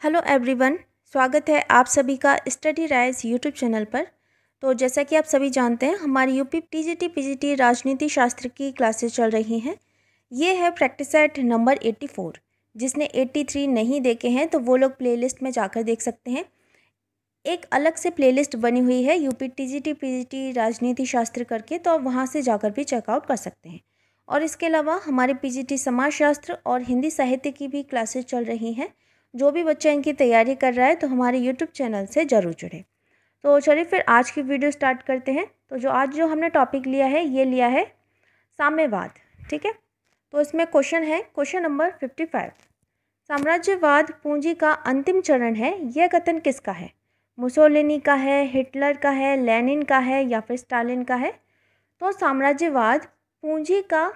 Hello everyone, स्वागत है आप सभी का स्टडी राइज यूट्यूब चैनल पर। तो जैसा कि आप सभी जानते हैं, हमारी यूपी टीजीटी पीजीटी राजनीति शास्त्र की क्लासेस चल रही हैं। ये है प्रैक्टिस सेट नंबर 84। जिसने 83 नहीं देखे हैं तो वो लोग प्लेलिस्ट में जाकर देख सकते हैं। एक अलग से प्लेलिस्ट बनी हुई है यूपी टीजीटी पीजीटी राजनीति शास्त्र करके, तो आप वहाँ से जाकर भी चेकआउट कर सकते हैं। और इसके अलावा हमारे पीजीटी समाजशास्त्र और हिंदी साहित्य की भी क्लासेस चल रही हैं। जो भी बच्चा इनकी तैयारी कर रहा है तो हमारे यूट्यूब चैनल से ज़रूर जुड़े। तो चलिए फिर आज की वीडियो स्टार्ट करते हैं। तो आज जो हमने टॉपिक लिया है, ये लिया है साम्यवाद। ठीक है, तो इसमें क्वेश्चन है क्वेश्चन नंबर 55। साम्राज्यवाद पूंजी का अंतिम चरण है, यह कथन किसका है? मुसोलिनी का है, हिटलर का है, लेनिन का है या फिर स्टालिन का है? तो साम्राज्यवाद पूंजी का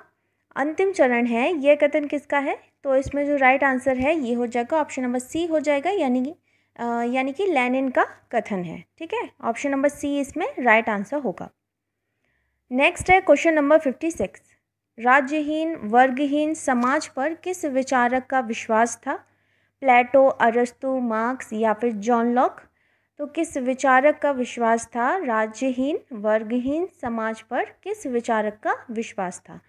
अंतिम चरण है, यह कथन किसका है? तो इसमें जो राइट आंसर है ये हो जाएगा ऑप्शन नंबर सी हो जाएगा, यानी कि लेनिन का कथन है। ठीक है, ऑप्शन नंबर सी इसमें राइट आंसर होगा। नेक्स्ट है क्वेश्चन नंबर 56। राज्यहीन वर्गहीन समाज पर किस विचारक का विश्वास था? प्लेटो, अरस्तु, मार्क्स या फिर जॉन लॉक? तो किस विचारक का विश्वास था? राज्यहीन वर्गहीन समाज पर किस विचारक का विश्वास था?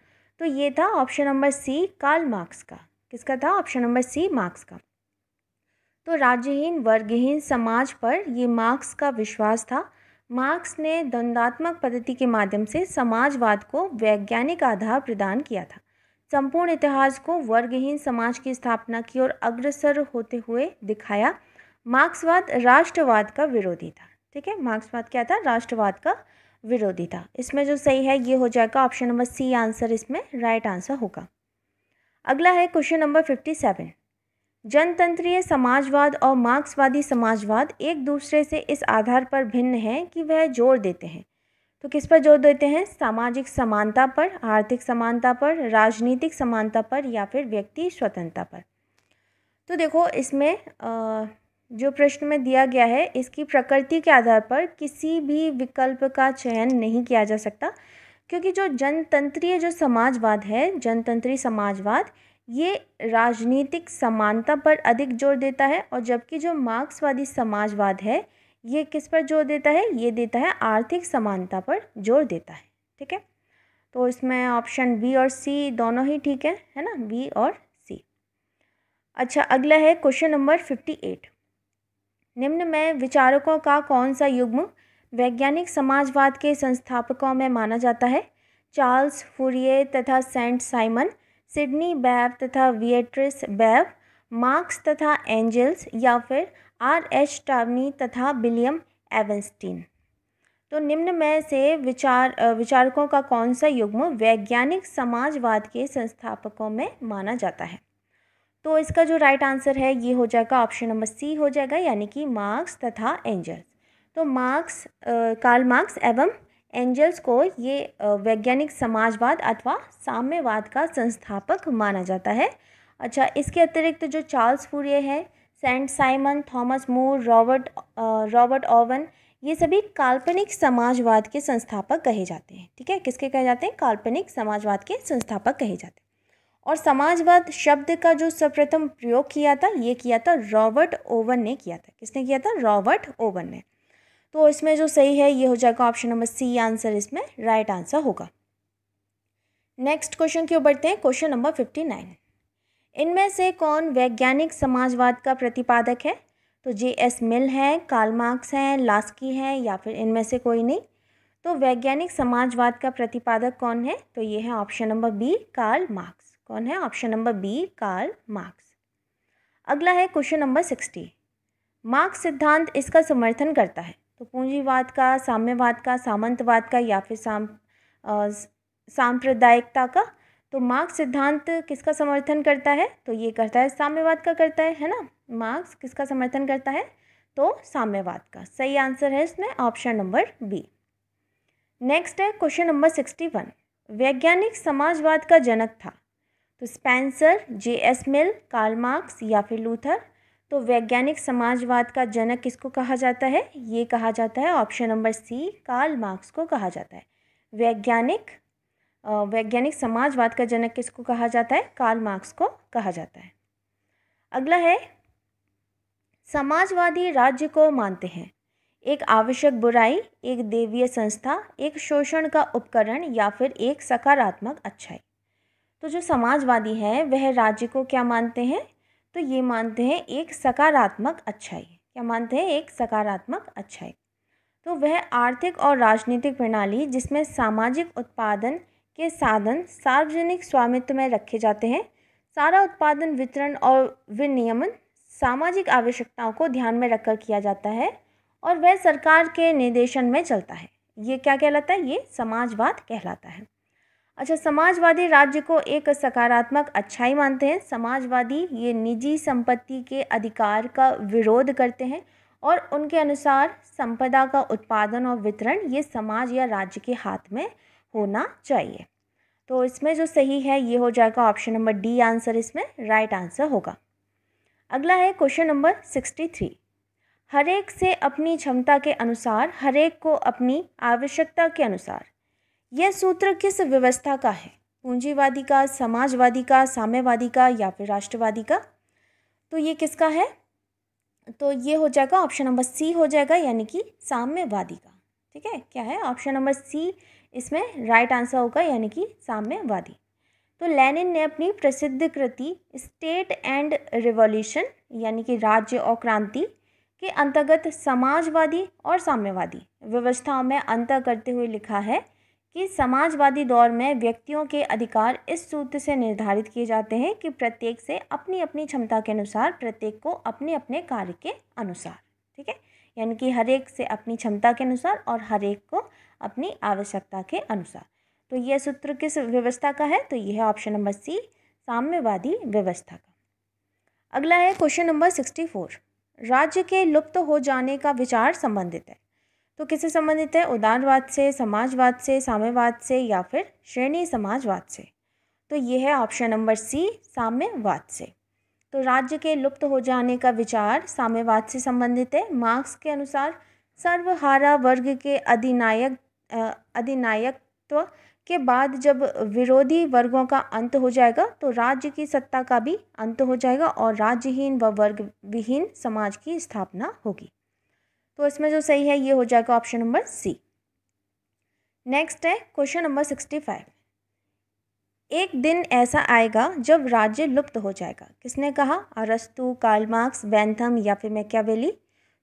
तो ये था option number C Karl Marx का। किसका था? ऑप्शन नंबर सी मार्क्स का। तो राज्यहीन वर्गहीन समाज पर ये मार्क्स का विश्वास था। मार्क्स ने द्वंद्वात्मक पद्धति के माध्यम से समाजवाद को वैज्ञानिक आधार प्रदान किया था। संपूर्ण इतिहास को वर्गहीन समाज की स्थापना की ओर अग्रसर होते हुए दिखाया। मार्क्सवाद राष्ट्रवाद का विरोधी था। ठीक है, मार्क्सवाद क्या था? राष्ट्रवाद का विरोधी था। इसमें जो सही है ये हो जाएगा ऑप्शन नंबर सी आंसर, इसमें राइट आंसर होगा। अगला है क्वेश्चन नंबर 57। जनतंत्रीय समाजवाद और मार्क्सवादी समाजवाद एक दूसरे से इस आधार पर भिन्न हैं कि वह जोर देते हैं। तो किस पर जोर देते हैं? सामाजिक समानता पर, आर्थिक समानता पर, राजनीतिक समानता पर या फिर व्यक्ति स्वतंत्रता पर? तो देखो, इसमें जो प्रश्न में दिया गया है इसकी प्रकृति के आधार पर किसी भी विकल्प का चयन नहीं किया जा सकता, क्योंकि जो जनतंत्रीय जो समाजवाद है, जनतंत्री समाजवाद, ये राजनीतिक समानता पर अधिक जोर देता है, और जबकि जो मार्क्सवादी समाजवाद है ये किस पर जोर देता है? ये देता है आर्थिक समानता पर जोर देता है। ठीक है, तो इसमें ऑप्शन बी और सी दोनों ही ठीक है ना, बी और सी। अच्छा, अगला है क्वेश्चन नंबर 58। निम्न में विचारकों का कौन सा युग्म वैज्ञानिक समाजवाद के संस्थापकों में माना जाता है? चार्ल्स फूरिये तथा सेंट साइमन, सिडनी बैव तथा विएट्रिस बैव, मार्क्स तथा एंजल्स या फिर R.H. टावनी तथा विलियम एवंस्टीन? तो निम्न में से विचारकों का कौन सा युग्म वैज्ञानिक समाजवाद के संस्थापकों में माना जाता है? तो इसका जो राइट आंसर है ये हो जाएगा ऑप्शन नंबर सी हो जाएगा, यानी कि मार्क्स तथा एंजल्स। तो मार्क्स, कार्ल मार्क्स एवं एंजल्स को ये वैज्ञानिक समाजवाद अथवा साम्यवाद का संस्थापक माना जाता है। अच्छा, इसके अतिरिक्त जो चार्ल्स फूरिये है, Saint Simon, Thomas More, Robert Owen, ये सभी काल्पनिक समाजवाद के संस्थापक कहे जाते हैं। ठीक है, किसके कहे जाते हैं? काल्पनिक समाजवाद के संस्थापक कहे जाते हैं। और समाजवाद शब्द का जो सर्वप्रथम प्रयोग किया था, ये किया था रॉबर्ट ओवन ने किया था। किसने किया था? रॉबर्ट ओवन ने। तो इसमें जो सही है ये हो जाएगा ऑप्शन नंबर सी आंसर, इसमें राइट आंसर होगा। नेक्स्ट क्वेश्चन की ओर बढ़ते हैं, क्वेश्चन नंबर 59। इनमें से कौन वैज्ञानिक समाजवाद का प्रतिपादक है? तो J.S. मिल है, कार्ल मार्क्स हैं, लास्की हैं या फिर इनमें से कोई नहीं? तो वैज्ञानिक समाजवाद का प्रतिपादक कौन है? तो ये है option number B Karl Marx. कौन है? Option number B Karl Marx. अगला है क्वेश्चन नंबर 60। मार्क्स सिद्धांत इसका समर्थन करता है? तो पूंजीवाद का, साम्यवाद का, सामंतवाद का या फिर सांप्रदायिकता का? तो मार्क्स सिद्धांत किसका समर्थन करता है? तो ये करता है साम्यवाद का, करता है ना। मार्क्स किसका समर्थन करता है? तो साम्यवाद का। सही आंसर है इसमें ऑप्शन नंबर बी। नेक्स्ट है क्वेश्चन नंबर 61। वैज्ञानिक समाजवाद का जनक था? तो स्पेंसर, J.S. मिल, कार्ल मार्क्स या फिर लूथर? तो वैज्ञानिक समाजवाद का जनक किसको कहा जाता है? ये कहा जाता है option number C Karl Marx को कहा जाता है। वैज्ञानिक समाजवाद का जनक किसको कहा जाता है? कार्ल मार्क्स को कहा जाता है। अगला है समाजवादी राज्य को मानते हैं एक आवश्यक बुराई, एक दैवीय संस्था, एक शोषण का उपकरण या फिर एक सकारात्मक अच्छाई। तो जो समाजवादी हैं वह राज्य को क्या मानते हैं? तो ये मानते हैं एक सकारात्मक अच्छाई। क्या मानते हैं? एक सकारात्मक अच्छाई। तो वह आर्थिक और राजनीतिक प्रणाली जिसमें सामाजिक उत्पादन के साधन सार्वजनिक स्वामित्व में रखे जाते हैं, सारा उत्पादन, वितरण और विनियमन सामाजिक आवश्यकताओं को ध्यान में रखकर किया जाता है और वह सरकार के निर्देशन में चलता है। ये क्या कहलाता है? ये समाजवाद कहलाता है। अच्छा, समाजवादी राज्य को एक सकारात्मक अच्छाई मानते हैं। समाजवादी ये निजी संपत्ति के अधिकार का विरोध करते हैं और उनके अनुसार संपदा का उत्पादन और वितरण ये समाज या राज्य के हाथ में होना चाहिए। तो इसमें जो सही है ये हो जाएगा ऑप्शन नंबर डी आंसर इसमें राइट आंसर होगा। अगला है क्वेश्चन नंबर 63। हर एक से अपनी क्षमता के अनुसार, हर एक को अपनी आवश्यकता के अनुसार, यह सूत्र किस व्यवस्था का है? पूंजीवादी का, समाजवादी का, साम्यवादी का या फिर राष्ट्रवादी का? तो ये किसका है? तो ये हो जाएगा ऑप्शन नंबर सी हो जाएगा, यानी कि साम्यवादी का। ठीक है, क्या है? ऑप्शन नंबर सी इसमें राइट आंसर होगा, यानी कि साम्यवादी। तो लेनिन ने अपनी प्रसिद्ध कृति स्टेट एंड रिवॉल्यूशन यानी कि राज्य और क्रांति के अंतर्गत समाजवादी और साम्यवादी व्यवस्थाओं में अंतर करते हुए लिखा है कि समाजवादी दौर में व्यक्तियों के अधिकार इस सूत्र से निर्धारित किए जाते हैं कि प्रत्येक से अपनी अपनी क्षमता के अनुसार, प्रत्येक को अपने अपने कार्य के अनुसार। ठीक है, यानी कि हर एक से अपनी क्षमता के अनुसार और हर एक को अपनी आवश्यकता के अनुसार। तो यह सूत्र किस व्यवस्था का है? तो यह है ऑप्शन नंबर सी, साम्यवादी व्यवस्था का। अगला है क्वेश्चन नंबर 64। राज्य के लुप्त हो जाने का विचार संबंधित है। तो किससे संबंधित है? उदारवाद से, समाजवाद से, साम्यवाद से या फिर श्रेणी समाजवाद से? तो यह है ऑप्शन नंबर सी, साम्यवाद से। तो राज्य के लुप्त हो जाने का विचार साम्यवाद से संबंधित है। मार्क्स के अनुसार सर्वहारा वर्ग के अधिनायकत्व के बाद जब विरोधी वर्गों का अंत हो जाएगा तो राज्य की सत्ता का भी अंत हो जाएगा और राज्यहीन व वर्ग विहीन समाज की स्थापना होगी। तो इसमें जो सही है ये हो जाएगा ऑप्शन नंबर सी। नेक्स्ट है क्वेश्चन नंबर 65। एक दिन ऐसा आएगा जब राज्य लुप्त हो जाएगा। किसने कहा? अरस्तु, कार्ल मार्क्स, बेंथम या फिर मैकियावेली?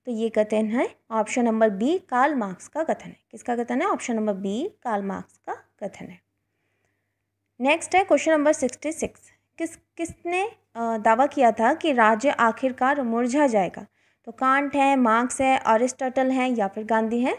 तो ये कथन है option number B, Karl Marx का कथन है। किसका कथन है? Option number B, Karl Marx का कथन है। नेक्स्ट है क्वेश्चन नंबर 66। किसने दावा किया था कि राज्य आखिरकार मुरझा जाएगा? तो कांट है, मार्क्स है, अरिस्टोटल है या फिर गांधी है?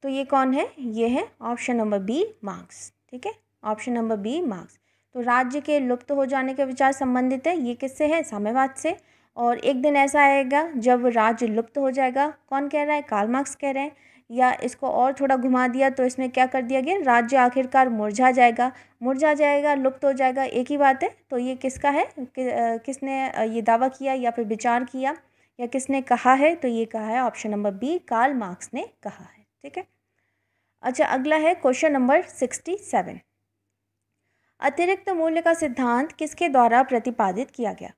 तो ये कौन है? ये है ऑप्शन नंबर बी, मार्क्स। ठीक है, ऑप्शन नंबर बी, मार्क्स। तो राज्य के लुप्त हो जाने के विचार संबंधित है। ये किससे है? साम्यवाद से। और एक दिन ऐसा आएगा जब राज्य लुप्त हो जाएगा। कौन कह रहा है? कार्ल मार्क्स कह रहे हैं। या इसको और थोड़ा घुमा दिया तो इसमें क्या कर दिया गया? राज्य आखिरकार मुरझा जाएगा। मुरझा जाएगा, लुप्त हो जाएगा, एक ही बात है। तो ये किसका है? किसने ये दावा किया या फिर विचार किया या किसने कहा है? तो ये कहा है option number B, Karl Marx ने कहा है। ठीक है, अच्छा अगला है क्वेश्चन नंबर 67। अतिरिक्त मूल्य का सिद्धांत किसके द्वारा प्रतिपादित किया गया?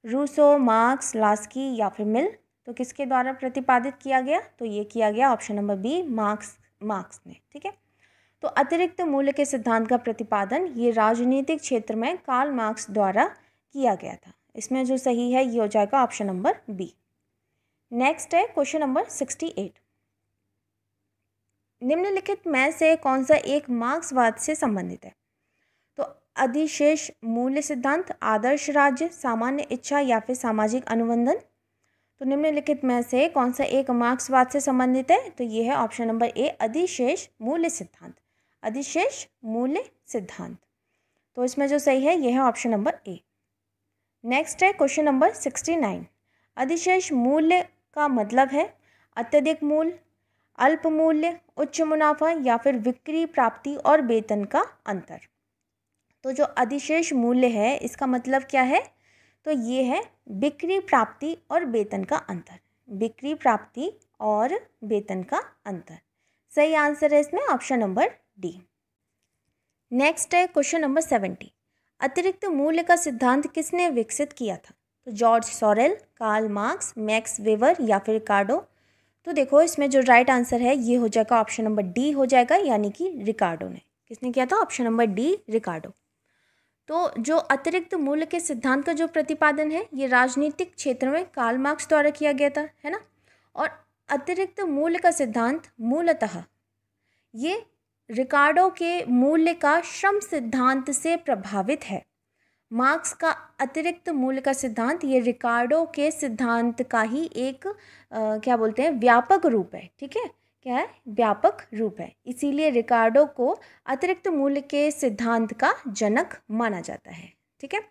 रूसो, मार्क्स, लास्की या फिर मिल? तो किसके द्वारा प्रतिपादित किया गया? तो ये किया गया ऑप्शन नंबर बी, मार्क्स ने। ठीक है, तो अतिरिक्त मूल्य के सिद्धांत का प्रतिपादन ये राजनीतिक क्षेत्र में कार्ल मार्क्स द्वारा किया गया था। इसमें जो सही है ये हो जाएगा ऑप्शन नंबर बी। नेक्स्ट है क्वेश्चन नंबर 68। निम्नलिखित में से कौन सा एक मार्क्सवाद से संबंधित है? तो अधिशेष मूल्य सिद्धांत, आदर्श राज्य, सामान्य इच्छा या फिर सामाजिक अनुबंधन? तो निम्नलिखित में से कौन सा एक मार्क्सवाद से संबंधित है? तो ये है ऑप्शन नंबर ए, अधिशेष मूल्य सिद्धांत। अधिशेष मूल्य सिद्धांत। तो इसमें जो सही है ये है ऑप्शन नंबर ए। नेक्स्ट है क्वेश्चन नंबर 69। अधिशेष मूल्य का मतलब है अत्यधिक मूल्य, अल्प मूल्य, उच्च मुनाफा या फिर बिक्री प्राप्ति और वेतन का अंतर। तो जो अधिशेष मूल्य है इसका मतलब क्या है? तो ये है बिक्री प्राप्ति और वेतन का अंतर। बिक्री प्राप्ति और वेतन का अंतर। सही आंसर है इसमें ऑप्शन नंबर डी। नेक्स्ट है क्वेश्चन नंबर 70। अतिरिक्त मूल्य का सिद्धांत किसने विकसित किया था? तो George Sorel, Karl Marx, Max Weber या फिर रिकार्डो। तो देखो इसमें जो राइट आंसर है ये हो जाएगा ऑप्शन नंबर डी हो जाएगा, यानी कि रिकार्डो ने। किसने किया था? ऑप्शन नंबर डी, रिकार्डो। तो जो अतिरिक्त मूल्य के सिद्धांत का जो प्रतिपादन है ये राजनीतिक क्षेत्र में कार्ल मार्क्स द्वारा किया गया था, है ना। और अतिरिक्त मूल्य का सिद्धांत मूलतः ये रिकार्डो के मूल्य का श्रम सिद्धांत से प्रभावित है। मार्क्स का अतिरिक्त मूल्य का सिद्धांत ये रिकार्डो के सिद्धांत का ही एक क्या बोलते हैं, व्यापक रूप है। ठीक है, क्या है? व्यापक रूप है। इसीलिए रिकार्डो को अतिरिक्त मूल्य के सिद्धांत का जनक माना जाता है। ठीक है,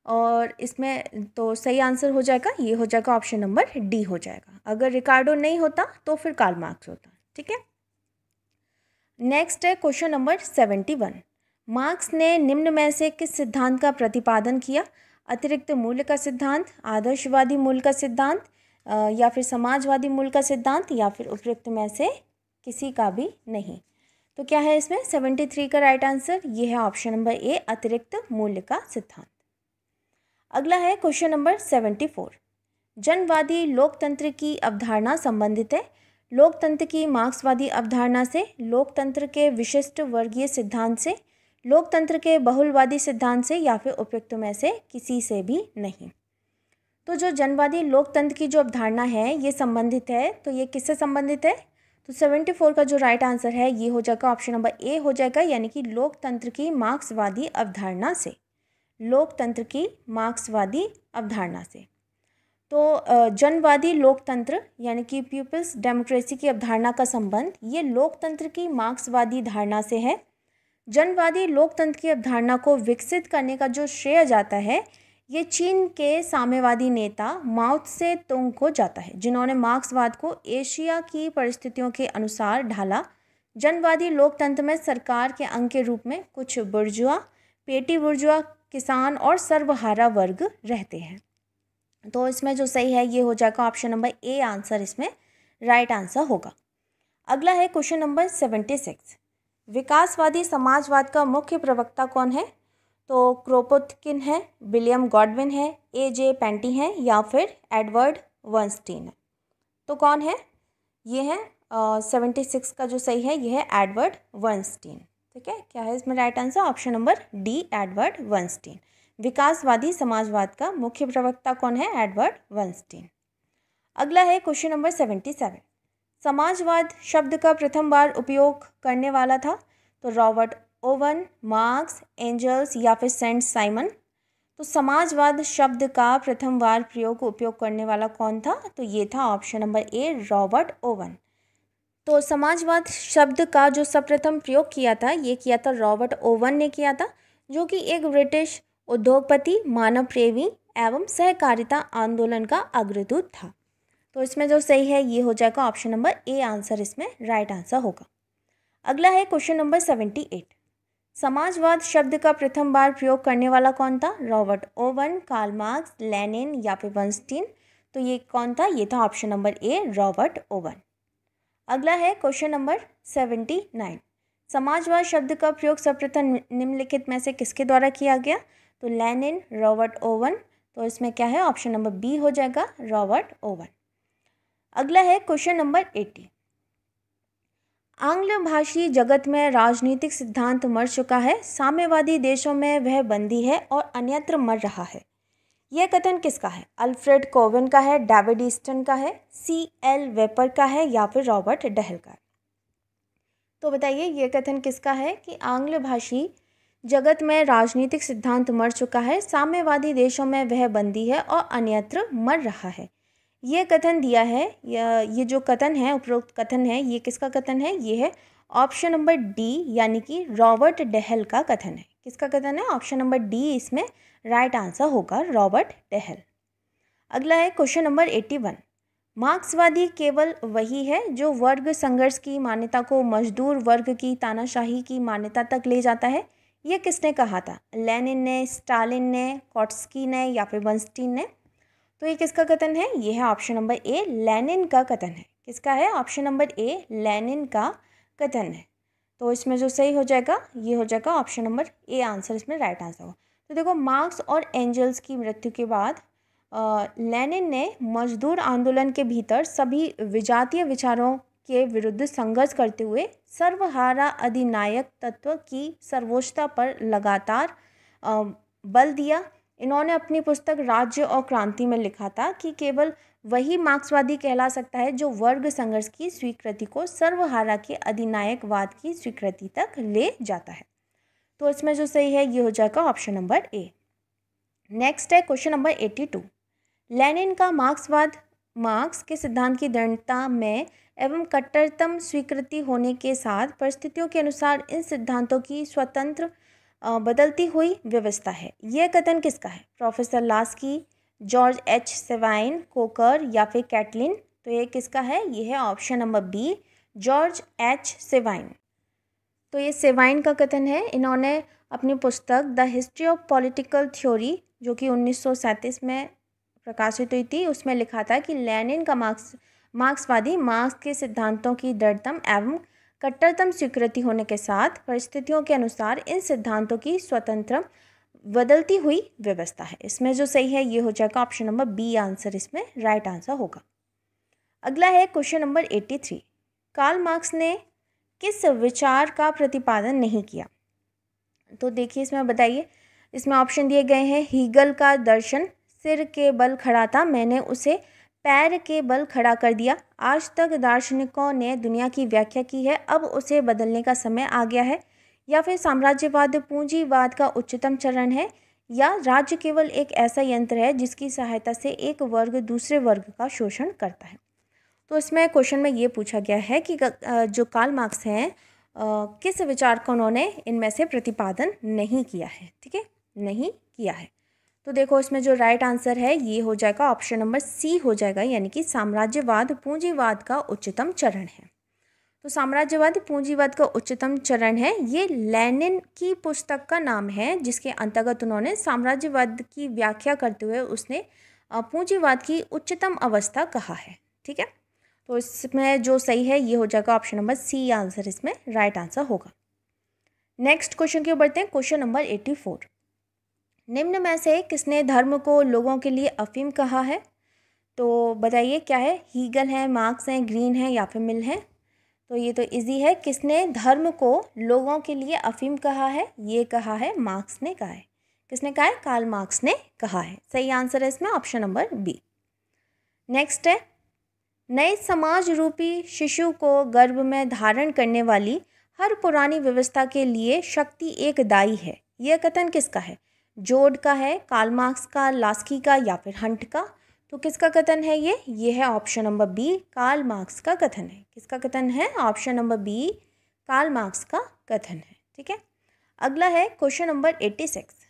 और इसमें तो सही आंसर हो जाएगा, ये हो जाएगा ऑप्शन नंबर डी हो जाएगा। अगर रिकार्डो नहीं होता तो फिर कार्ल मार्क्स होता। ठीक है, नेक्स्ट है क्वेश्चन नंबर 71। मार्क्स ने निम्न में से किस सिद्धांत का प्रतिपादन किया? अतिरिक्त मूल्य का सिद्धांत, आदर्शवादी मूल्य का सिद्धांत, या फिर समाजवादी मूल्य का सिद्धांत, या फिर उपयुक्त में से किसी का भी नहीं। तो क्या है इसमें 73 का राइट आंसर? ये है ऑप्शन नंबर ए, अतिरिक्त मूल्य का सिद्धांत। अगला है क्वेश्चन नंबर 74। जनवादी लोकतंत्र की अवधारणा संबंधित है लोकतंत्र की मार्क्सवादी अवधारणा से, लोकतंत्र के विशिष्ट वर्गीय सिद्धांत से, लोकतंत्र के बहुलवादी सिद्धांत से, या फिर उपयुक्त में से किसी से भी नहीं। तो जो जनवादी लोकतंत्र की जो अवधारणा है ये संबंधित है, तो ये किससे संबंधित है? तो 74 का जो राइट आंसर है ये हो जाएगा ऑप्शन नंबर ए हो जाएगा, यानी कि लोकतंत्र की मार्क्सवादी अवधारणा से। लोकतंत्र की मार्क्सवादी अवधारणा से। तो जनवादी लोकतंत्र यानी कि पीपल्स डेमोक्रेसी की अवधारणा का संबंध ये लोकतंत्र की मार्क्सवादी धारणा से है। जनवादी लोकतंत्र की अवधारणा को विकसित करने का जो श्रेय जाता है ये चीन के साम्यवादी नेता माओ त्से तुंग को जाता है, जिन्होंने मार्क्सवाद को एशिया की परिस्थितियों के अनुसार ढाला। जनवादी लोकतंत्र में सरकार के अंग के रूप में कुछ बुर्जुआ, पेटी बुर्जुआ, किसान और सर्वहारा वर्ग रहते हैं। तो इसमें जो सही है ये हो जाएगा ऑप्शन नंबर ए आंसर, इसमें राइट आंसर होगा। अगला है क्वेश्चन नंबर 76। विकासवादी समाजवाद का मुख्य प्रवक्ता कौन है? तो क्रोपोत्किन है, विलियम गॉडविन है, ए.जे. पेंटी है, या फिर एडवर्ड बर्नस्टीन है। तो कौन है? ये है 76 का जो सही है ये है एडवर्ड बर्नस्टीन। ठीक है, क्या है इसमें right answer? Option number D, Edward Bernstein. विकासवादी समाजवाद का मुख्य प्रवक्ता कौन है? Edward Bernstein. अगला है क्वेश्चन नंबर 77। समाजवाद शब्द का प्रथम बार उपयोग करने वाला था? तो रॉबर्ट ओवन, मार्क्स, एंजल्स, या फिर सेंट साइमन। तो समाजवाद शब्द का प्रथम बार उपयोग करने वाला कौन था? तो ये था option number A, Robert oven. तो समाजवाद शब्द का जो सर्वप्रथम प्रयोग किया था ये किया था रॉबर्ट ओवन ने किया था, जो कि एक ब्रिटिश उद्योगपति, मानव प्रेमी एवं सहकारिता आंदोलन का अग्रदूत था। तो इसमें जो सही है ये हो जाएगा ऑप्शन नंबर ए आंसर, इसमें राइट आंसर होगा। अगला है क्वेश्चन नंबर 78। समाजवाद शब्द का प्रथम बार प्रयोग करने वाला कौन था? Robert Owen, Karl Marx, Lenin, या फिर बर्नस्टीन। तो ये कौन था? ये था option number A, Robert Owen. अगला है क्वेश्चन नंबर 79। समाजवाद शब्द का प्रयोग सर्वप्रथम निम्नलिखित में से किसके द्वारा किया गया? तो लेनिन, रॉबर्ट ओवन। तो इसमें क्या है? ऑप्शन नंबर बी हो जाएगा, रॉबर्ट ओवन। अगला है क्वेश्चन नंबर 80। आंग्ल भाषी जगत में राजनीतिक सिद्धांत मर चुका है, साम्यवादी देशों में वह बंदी है और अन्यत्र मर रहा है। यह कथन किसका है? अल्फ्रेड कोवेन का है, डेविड ईस्टन का है, C.L. वेपर का है, या फिर रॉबर्ट डहल का है। तो बताइए ये कथन किसका है कि आंग्ल भाषी जगत में राजनीतिक सिद्धांत मर चुका है, साम्यवादी देशों में वह बंदी है और अन्यत्र मर रहा है। ये कथन दिया है, ये जो कथन है, उपरोक्त कथन है, ये किसका कथन है? ये है ऑप्शन नंबर डी, यानी कि रॉबर्ट डहल का कथन है। किसका कथन है? ऑप्शन नंबर डी इसमें राइट आंसर होगा, रॉबर्ट डहल। अगला है क्वेश्चन नंबर 81। मार्क्सवादी केवल वही है जो वर्ग संघर्ष की मान्यता को मजदूर वर्ग की तानाशाही की मान्यता तक ले जाता है। यह किसने कहा था? लेनिन ने, स्टालिन ने, ट्रॉट्स्की ने, या फिर बर्नस्टीन ने। तो ये किसका कथन है? ये है ऑप्शन नंबर ए, लेनिन का कथन है। किसका है? ऑप्शन नंबर ए, लेनिन का कथन है। तो इसमें जो सही हो जाएगा ये हो जाएगा ऑप्शन नंबर ए आंसर, इसमें राइट आंसर होगा। तो देखो मार्क्स और एंजल्स की मृत्यु के बाद लेनिन ने मजदूर आंदोलन के भीतर सभी विजातीय विचारों के विरुद्ध संघर्ष करते हुए सर्वहारा अधिनायक तत्व की सर्वोच्चता पर लगातार बल दिया। इन्होंने अपनी पुस्तक राज्य और क्रांति में लिखा था कि केवल वही मार्क्सवादी कहला सकता है जो वर्ग संघर्ष की स्वीकृति को सर्वहारा के अधिनायकवाद की स्वीकृति तक ले जाता है। तो इसमें जो सही है ये हो जाएगा ऑप्शन नंबर ए। नेक्स्ट है क्वेश्चन नंबर 82। लेनिन का मार्क्सवाद मार्क्स के सिद्धांत की दृढ़ता में एवं कट्टरतम स्वीकृति होने के साथ परिस्थितियों के अनुसार इन सिद्धांतों की स्वतंत्र बदलती हुई व्यवस्था है। यह कथन किसका है? Professor Laski, George H Sabine, Coker या फिर कैटलिन। तो ये किसका है? ये है option number B, George H Sabine. तो ये सेवाइन का कथन है। इन्होंने अपनी पुस्तक the history of political theory जो कि 1937 में प्रकाशित हुई थी उसमें लिखा था कि लेनिन का मार्क्सवादी मार्क्स के सिद्धांतों की दृढ़तम एवं कट्टरतम स्वीकृति होने के साथ परिस्थितियों के अनुसार इन सिद्धांतों की स्वतंत्र बदलती हुई व्यवस्था है। इसमें जो सही है ये हो जाएगा ऑप्शन नंबर बी, आंसर इसमें राइट आंसर होगा। अगला है क्वेश्चन नंबर 83। कार्ल मार्क्स ने किस विचार का प्रतिपादन नहीं किया? तो देखिए इसमें बताइए, इसमें ऑप्शन दिए गए हैं। हीगल का दर्शन सिर के बल खड़ा था, मैंने उसे पैर के बल खड़ा कर दिया। आज तक दार्शनिकों ने दुनिया की व्याख्या की है, अब उसे बदलने का समय आ गया है। या फिर साम्राज्यवाद पूंजीवाद का उच्चतम चरण है, या राज्य केवल एक ऐसा यंत्र है जिसकी सहायता से एक वर्ग दूसरे वर्ग का शोषण करता है। तो इसमें क्वेश्चन में ये पूछा गया है कि जो कार्ल मार्क्स हैं किस विचार को उन्होंने इनमें से प्रतिपादन नहीं किया है। ठीक है, नहीं किया है। तो देखो इसमें जो राइट आंसर है ये हो जाएगा ऑप्शन नंबर सी हो जाएगा, यानी कि साम्राज्यवाद पूंजीवाद का उच्चतम चरण है। तो साम्राज्यवाद पूंजीवाद का उच्चतम चरण है, ये लेनिन की पुस्तक का नाम है जिसके अंतर्गत उन्होंने साम्राज्यवाद की व्याख्या करते हुए उसने पूंजीवाद की उच्चतम अवस्था कहा है। ठीक है, तो इसमें जो सही है ये हो जाएगा ऑप्शन नंबर सी, आंसर इसमें राइट आंसर होगा। नेक्स्ट क्वेश्चन की ओर बढ़ते हैं। Question number 84। निम्न में से किसने धर्म को लोगों के लिए अफीम कहा है? तो बताइए क्या है? हीगल है, मार्क्स है, ग्रीन है या फिर मिल है? तो ये तो इजी है। किसने धर्म को लोगों के लिए अफीम कहा है? ये कहा है मार्क्स ने कहा है। किसने कहा है? कार्ल मार्क्स ने कहा है। सही आंसर है इसमें ऑप्शन नंबर बी। नेक्स्ट है, नए समाज रूपी शिशु को गर्भ में धारण करने वाली हर पुरानी व्यवस्था के लिए शक्ति एक दाई है। यह कथन किसका है? जोड का है, कार्ल मार्क्स का, लास्की का या फिर हंट का? तो किसका कथन है ये है option number B, Karl Marx का कथन है। किसका कथन है? Option number B, Karl Marx का कथन है। ठीक है, अगला है क्वेश्चन नंबर 86।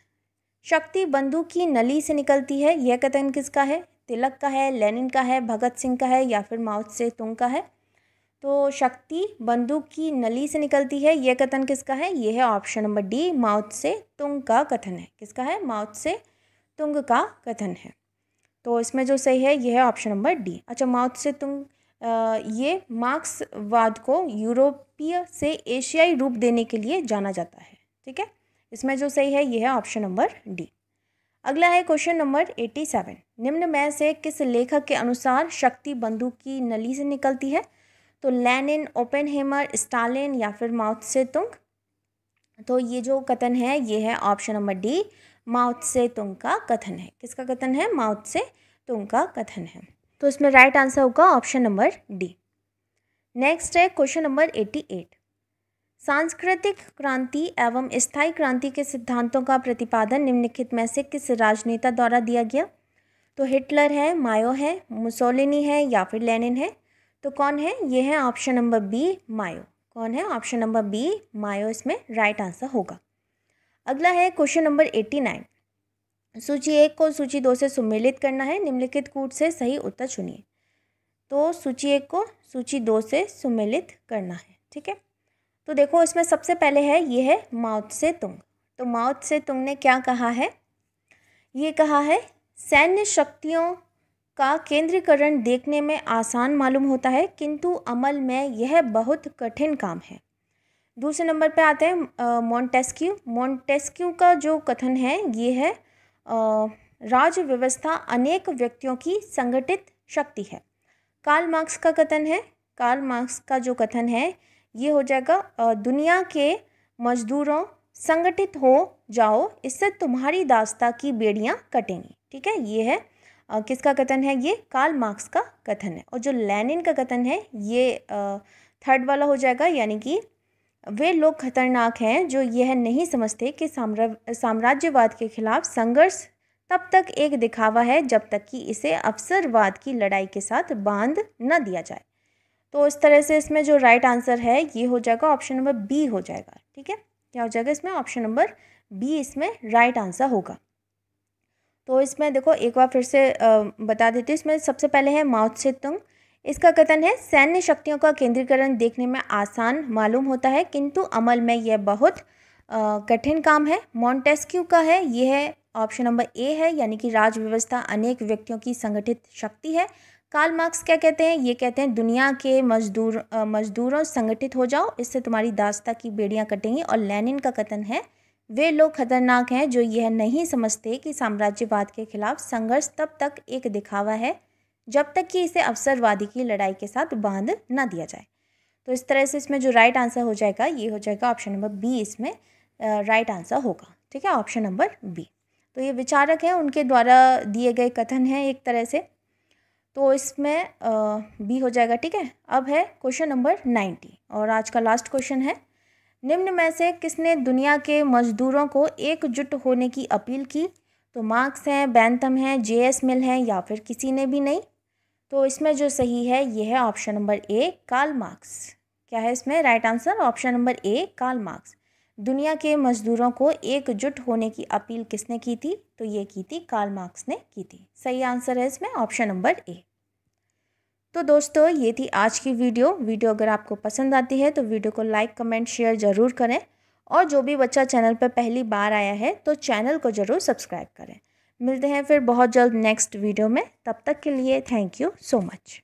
शक्ति बंदूक की नली से निकलती है, यह कथन किसका है? तिलक का है, लेनिन का है, भगत सिंह का है या फिर माओ त्से तुंग का है? तो शक्ति बंदूक की नली से निकलती है, यह कथन किसका है? यह है ऑप्शन नंबर डी, माओ त्से तुंग का कथन है। किसका है? माओ त्से तुंग का कथन है। तो इसमें जो सही है यह है ऑप्शन नंबर डी। अच्छा, माओ त्से तुंग ये मार्क्सवाद को यूरोपीय से एशियाई रूप देने के लिए जाना जाता है। ठीक है, इसमें जो सही है यह है ऑप्शन नंबर डी। अगला है क्वेश्चन नंबर 87। निम्न में से किस लेखक के अनुसार शक्ति बंदूक की नली से निकलती है? तो लेनिन, ओपेनहेमर, स्टालिन या फिर माओ त्से तुंग? तो ये जो कथन है ये है ऑप्शन नंबर डी, माओ त्से तुंग का कथन है। किसका कथन है? माओ त्से तुंग का कथन है। तो इसमें राइट आंसर होगा ऑप्शन नंबर डी। नेक्स्ट है क्वेश्चन नंबर 88। सांस्कृतिक क्रांति एवं स्थायी क्रांति के सिद्धांतों का प्रतिपादन निम्नलिखित में से किस राजनेता द्वारा दिया गया? तो हिटलर है, मायो है, मुसोलिनी है या फिर लेनिन है? तो कौन है? ये है ऑप्शन नंबर बी, मायो। कौन है? ऑप्शन नंबर बी, मायो इसमें राइट आंसर होगा। अगला है क्वेश्चन नंबर 89। सूची 1 को सूची 2 से सुमेलित करना है, निम्नलिखित कूट से सही उत्तर चुनिए। तो सूची 1 को सूची 2 से सुमेलित करना है। ठीक है, तो देखो इसमें सबसे पहले है ये है माओ त्से तुंग। तो माओ त्से तुंग ने क्या कहा है? ये कहा है सैन्य शक्तियों का केंद्रीकरण देखने में आसान मालूम होता है किंतु अमल में यह बहुत कठिन काम है। दूसरे नंबर पे आते हैं मोंटेस्क्यू। मोंटेस्क्यू का जो कथन है ये है राज्य व्यवस्था अनेक व्यक्तियों की संगठित शक्ति है। कार्ल मार्क्स का कथन है, कार्ल मार्क्स का जो कथन है ये हो जाएगा दुनिया के मजदूरों संगठित हो जाओ, इससे तुम्हारी दास्ता की बेड़ियां कटेंगी। ठीक है, ये है किसका कथन है, ये कार्ल मार्क्स का कथन है। और जो लेनिन का कथन है ये थर्ड वाला हो जाएगा, यानी कि वे लोग खतरनाक हैं जो यह नहीं समझते कि साम्राज्यवाद के खिलाफ संघर्ष तब तक एक दिखावा है जब तक कि इसे अवसरवाद की लड़ाई के साथ बांध न दिया जाए। तो इस तरह से इसमें जो राइट आंसर है ये हो जाएगा ऑप्शन नंबर बी हो जाएगा। ठीक है, क्या हो जाएगा इसमें, ऑप्शन नंबर बी इसमें राइट आंसर होगा। तो इसमें देखो एक बार फिर से बता देती हूँ। इसमें सबसे पहले है माओ त्से तुंग। इसका कथन है सैन्य शक्तियों का केंद्रीकरण देखने में आसान मालूम होता है किंतु अमल में यह बहुत कठिन काम है। मॉन्टेस्क्यू का है, यह है ऑप्शन नंबर ए है, यानी कि राज व्यवस्था अनेक व्यक्तियों की संगठित शक्ति है। कार्ल मार्क्स क्या कहते हैं, ये कहते हैं दुनिया के मजदूरों संगठित हो जाओ, इससे तुम्हारी दास्ता की बेड़ियां कटेंगी। और लेनिन का कथन है वे लोग खतरनाक हैं जो यह नहीं समझते कि साम्राज्यवाद के खिलाफ संघर्ष तब तक एक दिखावा है जब तक कि इसे अवसरवादी की लड़ाई के साथ बांध ना दिया जाए। तो इस तरह से इसमें जो राइट आंसर हो जाएगा ये हो जाएगा ऑप्शन नंबर बी, इसमें राइट आंसर होगा। ठीक है, ऑप्शन नंबर बी। तो ये विचारक हैं, उनके द्वारा दिए गए कथन हैं एक तरह से, तो इसमें बी हो जाएगा। ठीक है, अब है क्वेश्चन नंबर 90 और आज का लास्ट क्वेश्चन है, निम्न में से किसने दुनिया के मजदूरों को एकजुट होने की अपील की। तो मार्क्स हैं, बेंथम हैं, जे.एस. मिल हैं या फिर किसी ने भी नहीं। तो इसमें जो सही है ये है option number A, Karl Marx. क्या है इसमें right answer, option number A, Karl Marx. दुनिया के मजदूरों को एकजुट होने की अपील किसने की थी, तो ये की थी कार्ल मार्क्स ने की थी। सही आंसर है इसमें ऑप्शन नंबर ए। तो दोस्तों ये थी आज की वीडियो अगर आपको पसंद आती है तो वीडियो को लाइक कमेंट शेयर ज़रूर करें, और जो भी बच्चा चैनल पर पहली बार आया है तो चैनल को ज़रूर सब्सक्राइब करें। मिलते हैं फिर बहुत जल्द नेक्स्ट वीडियो में, तब तक के लिए थैंक यू सो मच।